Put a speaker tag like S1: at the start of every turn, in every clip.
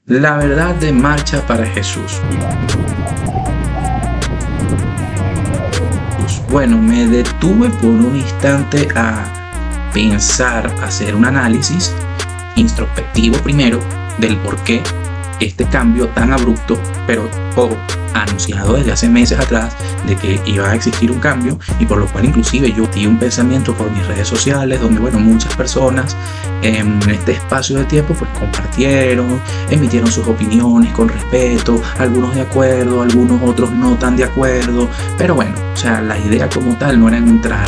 S1: La verdad de Marcha para Jesús. Bueno, me detuve por un instante a pensar, hacer un análisis introspectivo primero del por qué este cambio tan abrupto, pero anunciado desde hace meses atrás de que iba a existir un cambio, y por lo cual inclusive yo di un pensamiento por mis redes sociales donde muchas personas en este espacio de tiempo pues compartieron, emitieron sus opiniones con respeto, algunos de acuerdo, algunos otros no tan de acuerdo, pero la idea como tal no era entrar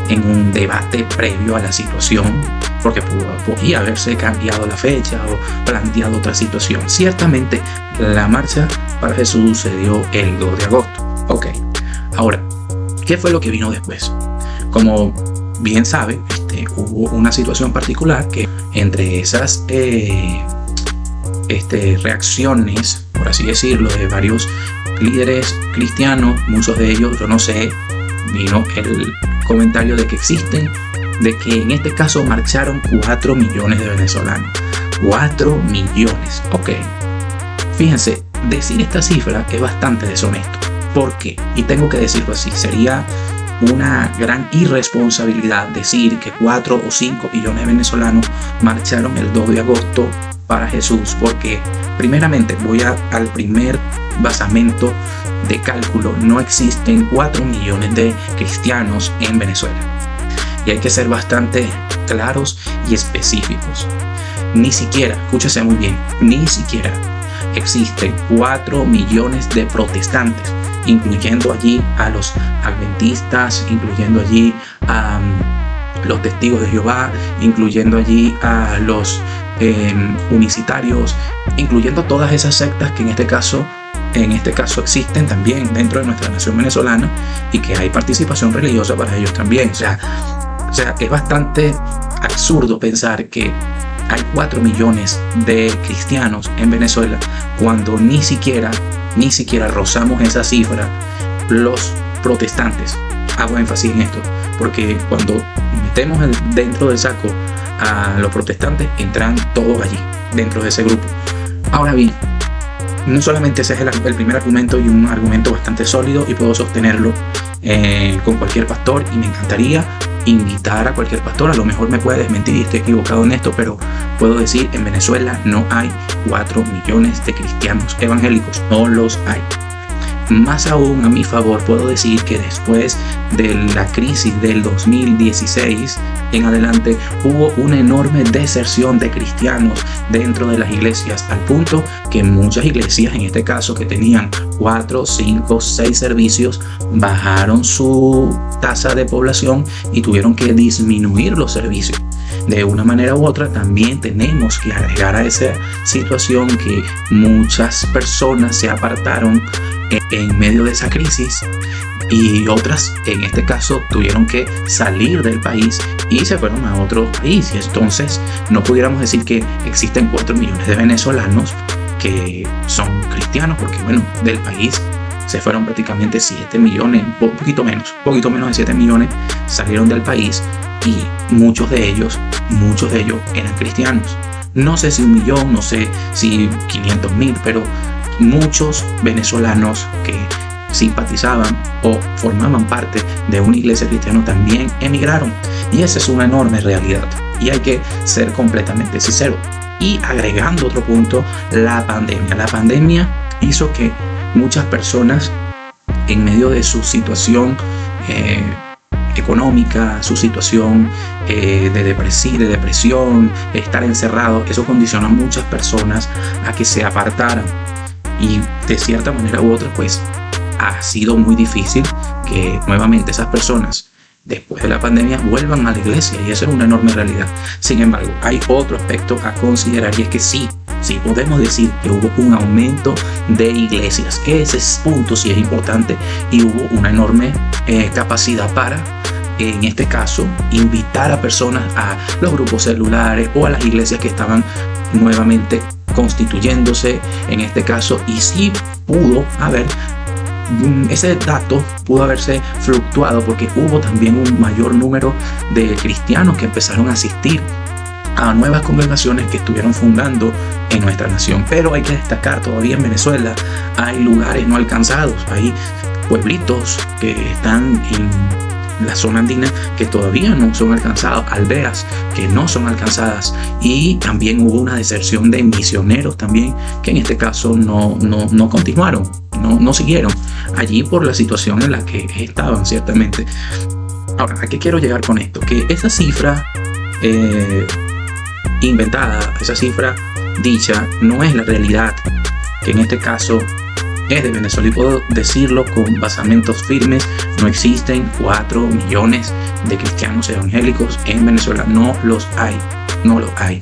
S1: en un debate previo a la situación, porque podía haberse cambiado la fecha o planteado otra situación. Ciertamente la Marcha para Jesús se dio el 2 de agosto. Ok, ahora, ¿qué fue lo que vino después? Como bien sabe, hubo una situación particular que entre esas reacciones, por así decirlo, de varios líderes cristianos, muchos de ellos, yo no sé, vino el comentario de que en este caso marcharon 4 millones de venezolanos. 4 millones, ok. Fíjense, decir esta cifra es bastante deshonesto. ¿Por qué? Y tengo que decirlo así, sería una gran irresponsabilidad decir que 4 o 5 millones de venezolanos marcharon el 2 de agosto para Jesús, porque primeramente voy al primer basamento de cálculo. No existen 4 millones de cristianos en Venezuela. Y hay que ser bastante claros y específicos. Ni siquiera, escúchese muy bien, ni siquiera existen 4 millones de protestantes, incluyendo allí a los adventistas, incluyendo allí a los testigos de Jehová, incluyendo allí a los unicitarios, incluyendo todas esas sectas que en este caso existen también dentro de nuestra nación venezolana y que hay participación religiosa para ellos también. O sea, es bastante absurdo pensar que hay 4 millones de cristianos en Venezuela cuando ni siquiera rozamos esa cifra los protestantes. Hago énfasis en esto porque cuando metemos dentro del saco a los protestantes, entran todos allí dentro de ese grupo. Ahora bien, no solamente ese es el primer argumento, y un argumento bastante sólido, y puedo sostenerlo con cualquier pastor, y me encantaría invitar a cualquier pastor. A lo mejor me puede desmentir y estoy equivocado en esto, pero puedo decir, en Venezuela no hay 4 millones de cristianos evangélicos, no los hay. Más aún, a mi favor, puedo decir que después de la crisis del 2016 en adelante hubo una enorme deserción de cristianos dentro de las iglesias, al punto que muchas iglesias, en este caso que tenían 4, 5, 6 servicios, bajaron su tasa de población y tuvieron que disminuir los servicios. De una manera u otra también tenemos que agregar a esa situación que muchas personas se apartaron en medio de esa crisis, y otras en este caso tuvieron que salir del país y se fueron a otro país. Y entonces no pudiéramos decir que existen 4 millones de venezolanos que son cristianos, porque del país se fueron prácticamente 7 millones, poquito menos de 7 millones salieron del país, y muchos de ellos eran cristianos. No sé si 1 millón, no sé si 500,000, pero muchos venezolanos que simpatizaban o formaban parte de una iglesia cristiana también emigraron, y esa es una enorme realidad, y hay que ser completamente sincero. Y agregando otro punto, la pandemia hizo que muchas personas, en medio de su situación económica, su situación de depresión, estar encerrado, eso condicionó a muchas personas a que se apartaran. Y de cierta manera u otra, pues ha sido muy difícil que nuevamente esas personas, después de la pandemia, vuelvan a la iglesia, y eso es una enorme realidad. Sin embargo, hay otro aspecto a considerar, y es que sí podemos decir que hubo un aumento de iglesias. Ese punto sí es importante, y hubo una enorme capacidad para, en este caso, invitar a personas a los grupos celulares o a las iglesias que estaban nuevamente constituyéndose en este caso. Y sí pudo haber, ese dato pudo haberse fluctuado, porque hubo también un mayor número de cristianos que empezaron a asistir a nuevas congregaciones que estuvieron fundando en nuestra nación. Pero hay que destacar, todavía en Venezuela hay lugares no alcanzados, hay pueblitos que están en la zona andina que todavía no son alcanzados, aldeas que no son alcanzadas, y también hubo una deserción de misioneros también que en este caso no continuaron, no siguieron allí por la situación en la que estaban ciertamente. Ahora, ¿a qué quiero llegar con esto? Que esa cifra inventada, esa cifra dicha, no es la realidad, que en este caso es de Venezuela, y puedo decirlo con basamentos firmes. No existen 4 millones de cristianos evangélicos en Venezuela, no los hay.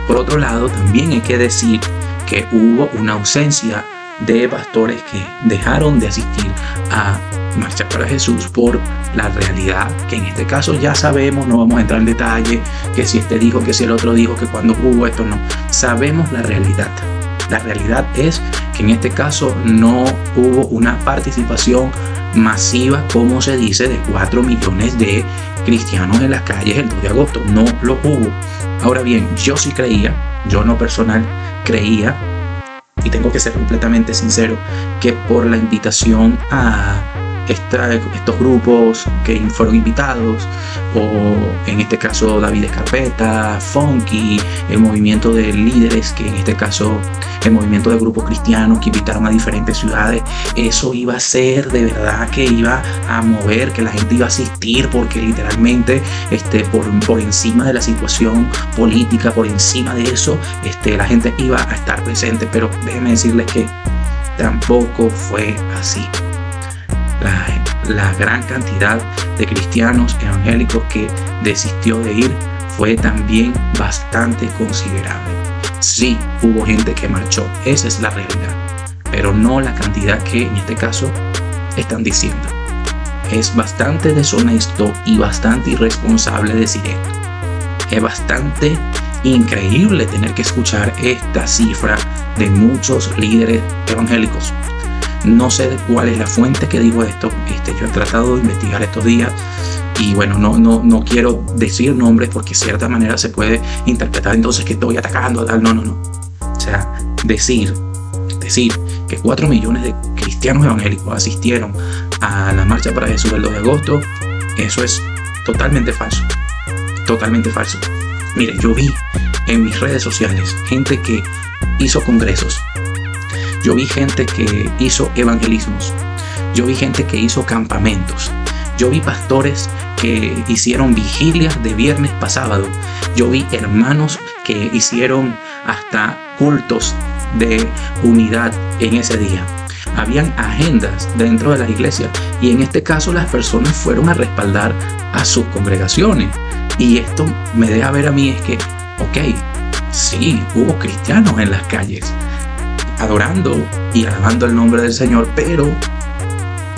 S1: Por otro lado, también hay que decir que hubo una ausencia de pastores que dejaron de asistir a Marcha para Jesús por la realidad, que en este caso ya sabemos, no vamos a entrar en detalle, que si este dijo, que si el otro dijo, que cuando hubo esto, no. Sabemos la realidad. La realidad es que en este caso no hubo una participación masiva, como se dice, de 4 millones de cristianos en las calles el 2 de agosto. No lo hubo. Ahora bien, yo sí creía, yo en lo personal creía, y tengo que ser completamente sincero, que por la invitación a estos grupos que fueron invitados, o en este caso David Escarpeta, Funky, el movimiento de líderes, que en este caso el movimiento de grupos cristianos que invitaron a diferentes ciudades, eso iba a ser de verdad que iba a mover, que la gente iba a asistir, porque literalmente por encima de la situación política, por encima de eso, la gente iba a estar presente. Pero déjenme decirles que tampoco fue así. La gran cantidad de cristianos evangélicos que desistió de ir fue también bastante considerable. Sí, hubo gente que marchó, esa es la realidad, pero no la cantidad que en este caso están diciendo. Es bastante deshonesto y bastante irresponsable decir esto. Es bastante increíble tener que escuchar esta cifra de muchos líderes evangélicos. No sé cuál es la fuente que dijo esto. Yo he tratado de investigar estos días y bueno, no quiero decir nombres porque de cierta manera se puede interpretar entonces que estoy atacando a tal. No. O sea, decir que 4 millones de cristianos evangélicos asistieron a la Marcha para Jesús el 2 de agosto, eso es totalmente falso. Totalmente falso. Miren, yo vi en mis redes sociales gente que hizo congresos. Yo vi gente que hizo evangelismos. Yo vi gente que hizo campamentos. Yo vi pastores que hicieron vigilias de viernes para sábado. Yo vi hermanos que hicieron hasta cultos de unidad en ese día. Habían agendas dentro de las iglesias y en este caso las personas fueron a respaldar a sus congregaciones. Y esto me deja ver a mí es que, ok, sí, hubo cristianos en las calles adorando y alabando el nombre del Señor, pero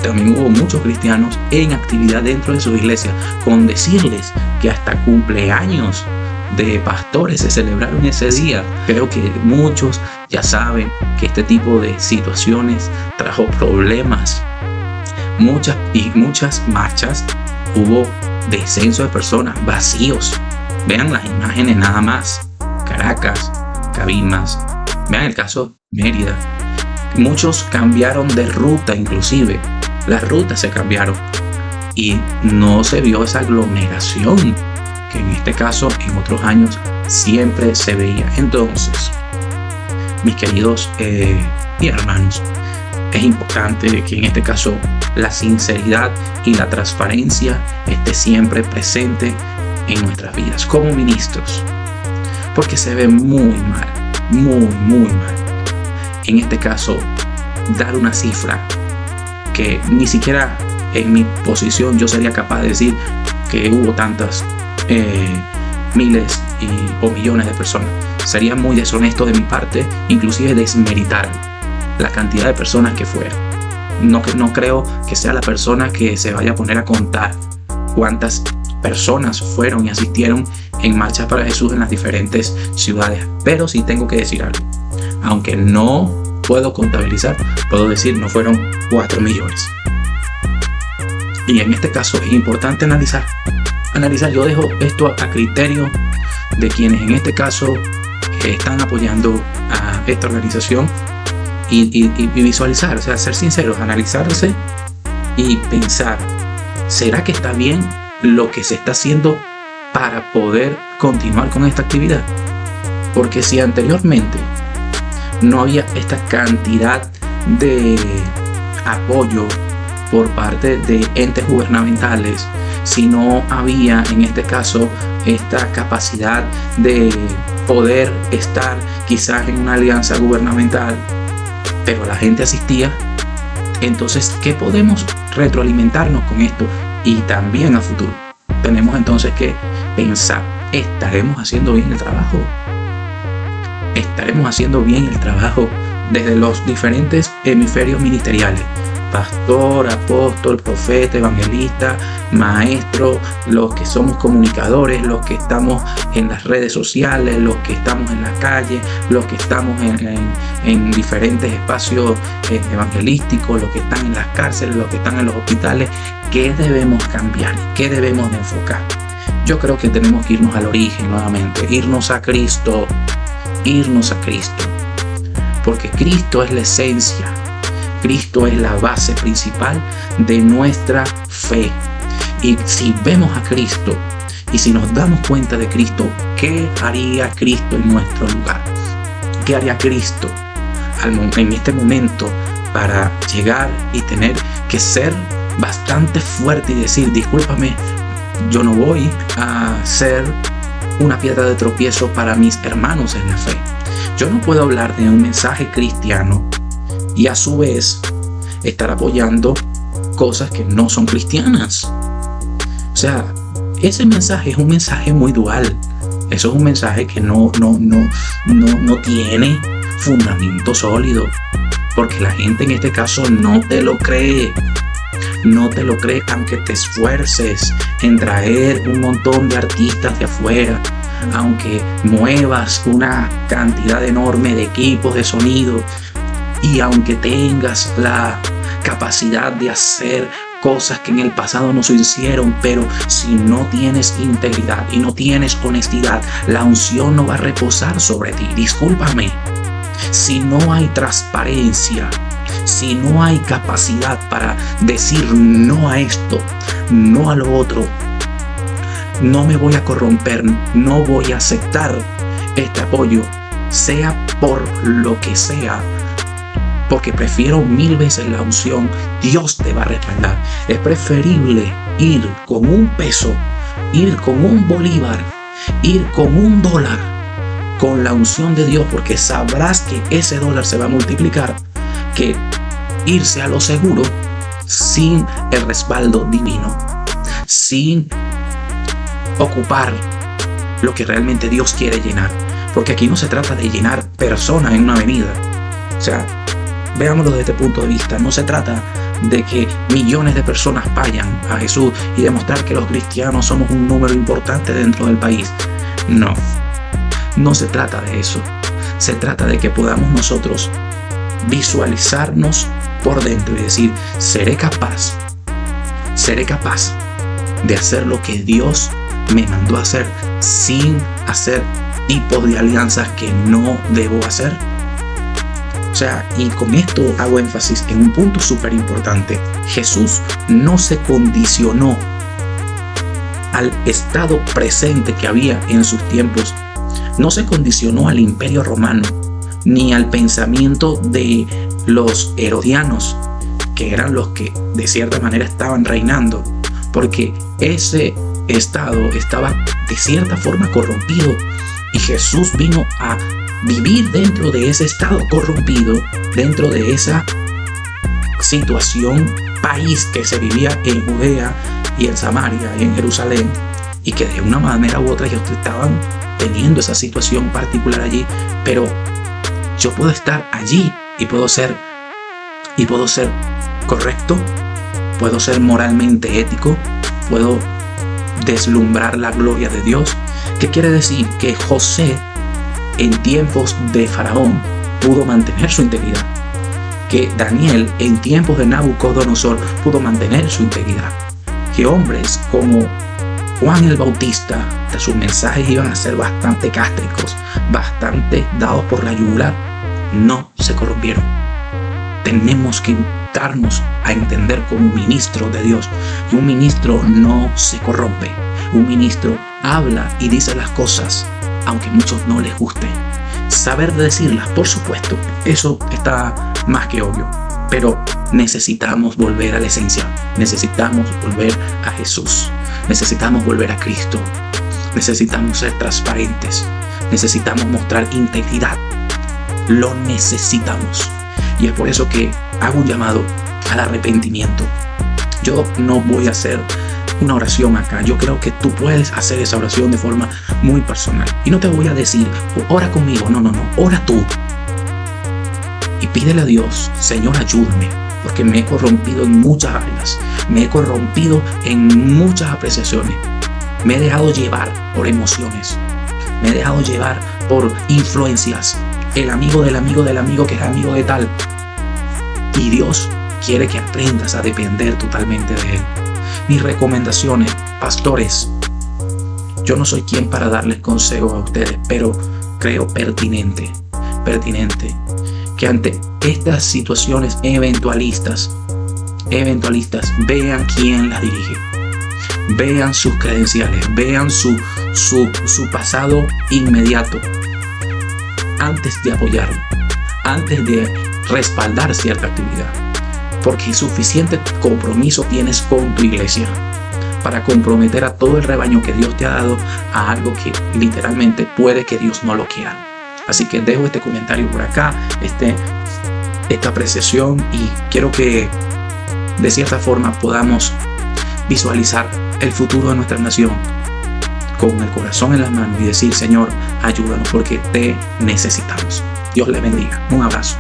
S1: también hubo muchos cristianos en actividad dentro de sus iglesias, con decirles que hasta cumpleaños de pastores se celebraron ese día. Creo que muchos ya saben que este tipo de situaciones trajo problemas. Muchas marchas, hubo descenso de personas, vacíos. Vean las imágenes nada más. Caracas, Cabimas, vean el caso Mérida. Muchos cambiaron de ruta, inclusive las rutas se cambiaron y no se vio esa aglomeración que en este caso en otros años siempre se veía. Entonces, mis queridos y hermanos, es importante que en este caso la sinceridad y la transparencia esté siempre presente en nuestras vidas como ministros, porque se ve muy mal, muy mal. En este caso, dar una cifra que ni siquiera en mi posición yo sería capaz de decir que hubo tantas miles o millones de personas. Sería muy deshonesto de mi parte, inclusive desmeritar la cantidad de personas que fueron. No creo que sea la persona que se vaya a poner a contar cuántas personas fueron y asistieron en Marcha para Jesús en las diferentes ciudades. Pero sí tengo que decir algo. Aunque no puedo contabilizar, puedo decir no fueron 4 millones. Y en este caso es importante analizar. Yo dejo esto a criterio de quienes en este caso están apoyando a esta organización y visualizar, o sea, ser sinceros, analizarse y pensar, ¿será que está bien lo que se está haciendo para poder continuar con esta actividad? Porque si anteriormente no había esta cantidad de apoyo por parte de entes gubernamentales, si no había en este caso esta capacidad de poder estar quizás en una alianza gubernamental, pero la gente asistía, entonces ¿qué podemos retroalimentarnos con esto? Y también a futuro tenemos entonces que pensar, ¿estaremos haciendo bien el trabajo? ¿Estaremos haciendo bien el trabajo desde los diferentes hemisferios ministeriales? Pastor, apóstol, profeta, evangelista, maestro, los que somos comunicadores, los que estamos en las redes sociales, los que estamos en la calle, los que estamos en diferentes espacios evangelísticos, los que están en las cárceles, los que están en los hospitales. ¿Qué debemos cambiar? ¿Qué debemos de enfocar? Yo creo que tenemos que irnos al origen nuevamente, irnos a Cristo, porque Cristo es la esencia. Cristo es la base principal de nuestra fe. Y si vemos a Cristo y si nos damos cuenta de Cristo, ¿qué haría Cristo en nuestro lugar? ¿Qué haría Cristo en este momento para llegar y tener que ser bastante fuerte y decir, discúlpame, yo no voy a ser una piedra de tropiezo para mis hermanos en la fe? Yo no puedo hablar de un mensaje cristiano y a su vez estar apoyando cosas que no son cristianas. O sea, ese mensaje es un mensaje muy dual. Eso es un mensaje que no tiene fundamento sólido, porque la gente en este caso no te lo cree. No te lo cree aunque te esfuerces en traer un montón de artistas de afuera, aunque muevas una cantidad enorme de equipos de sonido, y aunque tengas la capacidad de hacer cosas que en el pasado no se hicieron, pero si no tienes integridad y no tienes honestidad, la unción no va a reposar sobre ti. Discúlpame. Si no hay transparencia, si no hay capacidad para decir no a esto, no a lo otro, no me voy a corromper, no voy a aceptar este apoyo, sea por lo que sea, porque prefiero 1000 veces la unción, Dios te va a respaldar. Es preferible ir con un peso, ir con un bolívar, ir con un dólar, con la unción de Dios, porque sabrás que ese dólar se va a multiplicar, que irse a lo seguro sin el respaldo divino, sin ocupar lo que realmente Dios quiere llenar. Porque aquí no se trata de llenar personas en una avenida. O sea, veámoslo desde este punto de vista. No se trata de que millones de personas vayan a Jesús y demostrar que los cristianos somos un número importante dentro del país. No se trata de eso. Se trata de que podamos nosotros visualizarnos por dentro y decir, seré capaz de hacer lo que Dios me mandó a hacer sin hacer tipos de alianzas que no debo hacer. O sea, y con esto hago énfasis en un punto súper importante. Jesús no se condicionó al estado presente que había en sus tiempos. No se condicionó al imperio romano, ni al pensamiento de los herodianos, que eran los que de cierta manera estaban reinando, porque ese estado estaba de cierta forma corrompido y Jesús vino a vivir dentro de ese estado corrompido, dentro de esa situación país que se vivía en Judea y en Samaria y en Jerusalén, y que de una manera u otra ellos estaban teniendo esa situación particular allí. Pero yo puedo estar allí y puedo ser correcto, puedo ser moralmente ético, puedo deslumbrar la gloria de Dios. ¿Qué quiere decir? Que José en tiempos de Faraón pudo mantener su integridad, que Daniel en tiempos de Nabucodonosor pudo mantener su integridad, que hombres como Juan el Bautista, sus mensajes iban a ser bastante cástricos, bastante dados por la yugular, no se corrompieron. Tenemos que darnos a entender como ministro de Dios. Y un ministro no se corrompe. Un ministro habla y dice las cosas, aunque a muchos no les guste. Saber decirlas, por supuesto, eso está más que obvio. Pero necesitamos volver a la esencia. Necesitamos volver a Jesús. Necesitamos volver a Cristo. Necesitamos ser transparentes. Necesitamos mostrar integridad. Lo necesitamos. Y es por eso que hago un llamado al arrepentimiento. Yo no voy a hacer una oración acá. Yo creo que tú puedes hacer esa oración de forma muy personal. Y no te voy a decir, ora conmigo. No. Ora tú. Y pídele a Dios, Señor, ayúdame. Porque me he corrompido en muchas áreas. Me he corrompido en muchas apreciaciones. Me he dejado llevar por emociones. Me he dejado llevar por influencias. El amigo del amigo del amigo que es amigo de tal. Y Dios quiere que aprendas a depender totalmente de Él. Mis recomendaciones, pastores, yo no soy quien para darles consejos a ustedes, pero creo pertinente que ante estas situaciones eventualistas, vean quién las dirige. Vean sus credenciales, vean su pasado inmediato antes de apoyarlo, antes de respaldar cierta actividad. Porque suficiente compromiso tienes con tu iglesia para comprometer a todo el rebaño que Dios te ha dado a algo que literalmente puede que Dios no lo quiera. Así que dejo este comentario por acá, esta apreciación, y quiero que de cierta forma podamos visualizar el futuro de nuestra nación con el corazón en las manos y decir, Señor, ayúdanos porque te necesitamos. Dios le bendiga. Un abrazo.